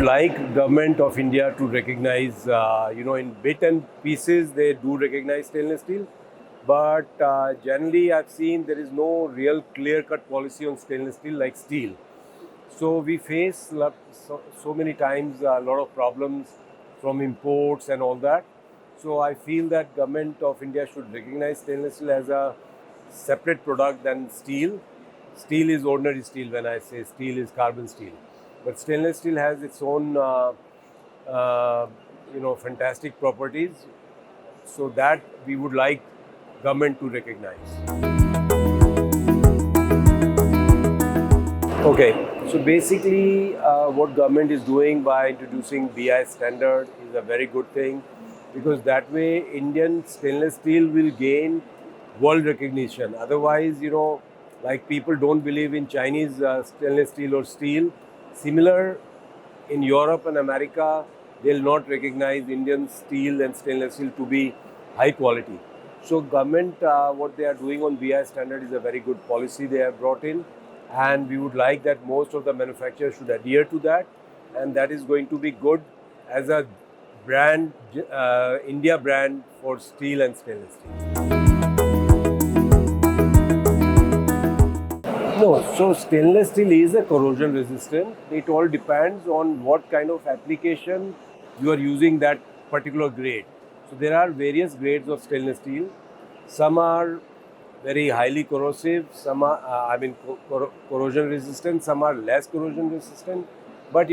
like government of India to recognize, in bit and pieces they do recognize stainless steel, but generally I've seen there is no real clear-cut policy on stainless steel like steel. So we face so many times a lot of problems from imports and all that. So I feel that government of India should recognize stainless steel as a separate product than steel. Steel is ordinary steel. When I say steel is carbon steel, but stainless steel has its own fantastic properties. So that we would like government to recognize. Okay, so basically what government is doing by introducing BI standard is a very good thing, because that way Indian stainless steel will gain world recognition. Otherwise, like people don't believe in Chinese stainless steel or steel. Similar in Europe and America, they'll not recognize Indian steel and stainless steel to be high quality. So government, what they are doing on BI standard is a very good policy they have brought in, and we would like that most of the manufacturers should adhere to that, and that is going to be good as a brand, India brand for steel and stainless steel. No, so stainless steel is a corrosion resistant. It all depends on what kind of application you are using that particular grade. So there are various grades of stainless steel. Some are very highly corrosive, some are, corrosion resistant, some are less corrosion resistant. But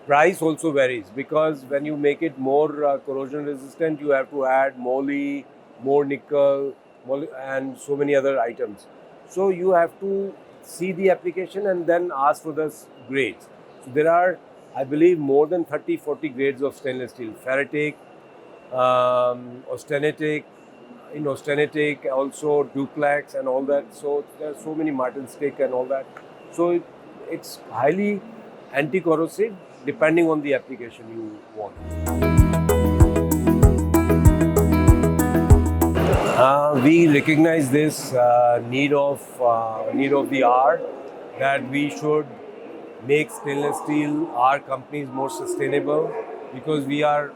price also varies, because when you make it more corrosion resistant, you have to add moly, more nickel, and so many other items. So you have to see the application and then ask for the grades. So there are, I believe, more than 30-40 grades of stainless steel: ferritic, austenitic, austenitic, also duplex and all that. So there are so many martin stick and all that. So it's highly anti-corrosive depending on the application you want. We recognize this need of the hour, that we should make stainless steel, our companies, more sustainable, because we are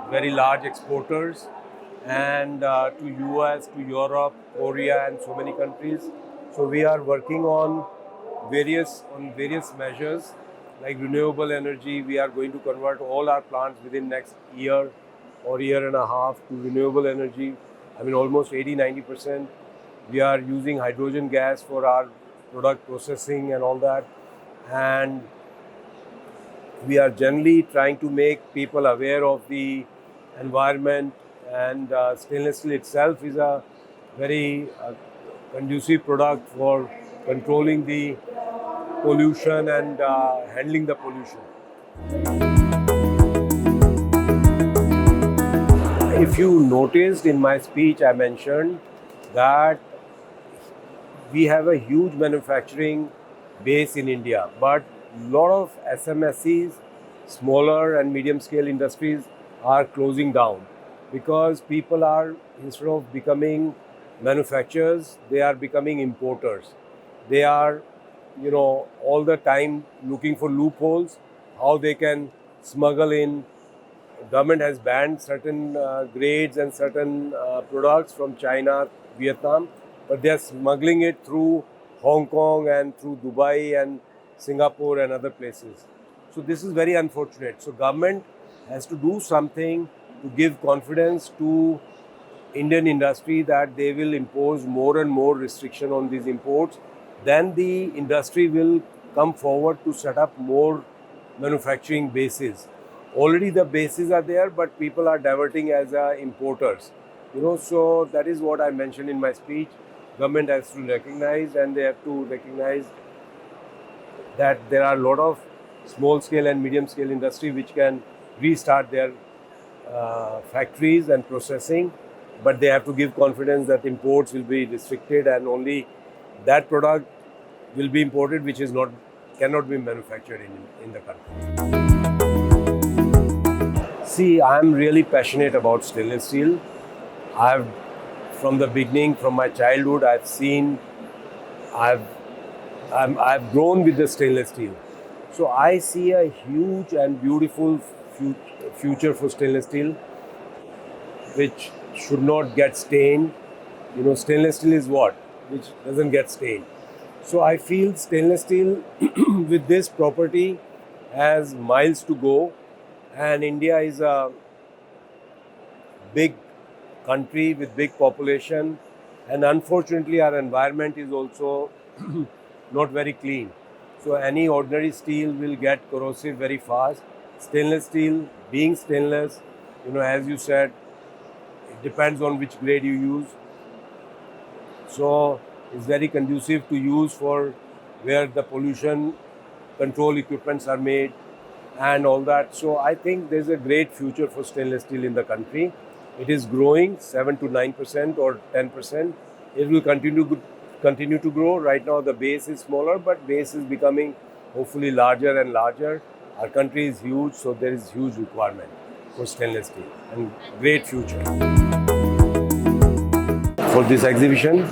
very large exporters, and to US, to Europe, Korea, and so many countries. So we are working on various measures like renewable energy. We are going to convert all our plants within next year or year and a half to renewable energy. Almost 80-90%. We are using hydrogen gas for our product processing and all that. And we are generally trying to make people aware of the environment, and stainless steel itself is a very conducive product for controlling the pollution and handling the pollution. If you noticed in my speech, I mentioned that we have a huge manufacturing base in India, but a lot of SMSCs, smaller and medium scale industries, are closing down, because people are, instead of becoming manufacturers, they are becoming importers. They are, all the time looking for loopholes, how they can smuggle in. Government has banned certain grades and certain products from China, Vietnam, but they are smuggling it through Hong Kong and through Dubai and Singapore and other places. So this is very unfortunate. So government has to do something to give confidence to Indian industry that they will impose more and more restriction on these imports. Then the industry will come forward to set up more manufacturing bases. Already the bases are there, but people are diverting as importers. So that is what I mentioned in my speech. Government has to recognize, and they have to recognize that there are a lot of small scale and medium scale industry which can restart their factories and processing, but they have to give confidence that imports will be restricted and only that product will be imported which cannot be manufactured in the country. See, I am really passionate about stainless steel. From the beginning, from my childhood, I've grown with the stainless steel. So I see a huge and beautiful future for stainless steel, which should not get stained. You know, stainless steel is what? Which doesn't get stained. So I feel stainless steel with this property has miles to go, and India is a big country with big population, and unfortunately our environment is also not very clean. So any ordinary steel will get corrosive very fast. Stainless steel, being stainless, you know, as you said, it depends on which grade you use. So it's very conducive to use for where the pollution control equipments are made and all that. So I think there's a great future for stainless steel in the country. It is growing 7 to 9% or 10%. It will continue to grow. Right now the base is smaller, but base is becoming hopefully larger and larger. Our country is huge, so there is huge requirement for stainless steel and great future. For this exhibition,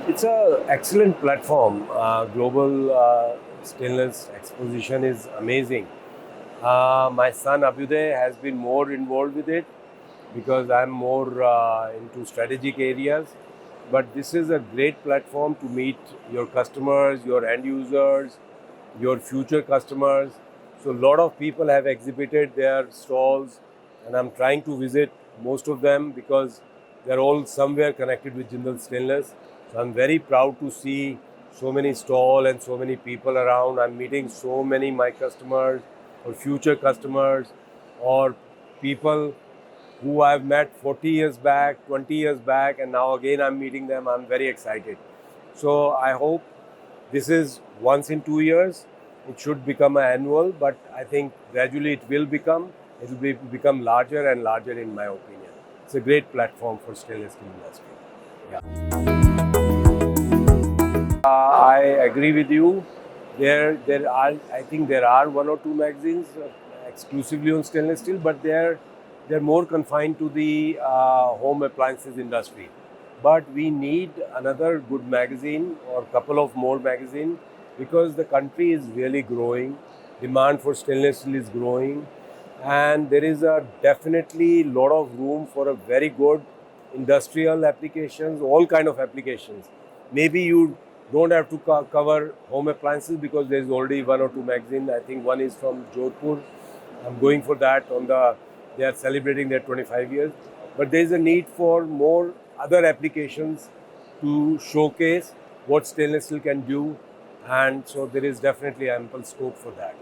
it's an excellent platform. Global stainless exposition is amazing. My son Abhyuday has been more involved with it because I'm more into strategic areas. But this is a great platform to meet your customers, your end users, your future customers. So a lot of people have exhibited their stalls, and I'm trying to visit most of them because they're all somewhere connected with Jindal Stainless. So I'm very proud to see so many stalls and so many people around. I'm meeting so many my customers or future customers or people who I've met 40 years back, 20 years back, and now again I'm meeting them. I'm very excited. So I hope this is once in 2 years. It should become an annual, but I think gradually it will become larger and larger in my opinion. It's a great platform for stainless steel industry. Yeah. I agree with you. I think there are one or two magazines exclusively on stainless steel, but they're more confined to the home appliances industry. But we need another good magazine or couple of more magazines because the country is really growing. Demand for stainless steel is growing, and there is a definitely lot of room for a very good industrial applications, all kind of applications. Maybe you don't have to cover home appliances because there is already one or two magazines. I think one is from Jodhpur. I'm going for that they are celebrating their 25 years. But there is a need for more other applications to showcase what stainless steel can do, and so there is definitely ample scope for that.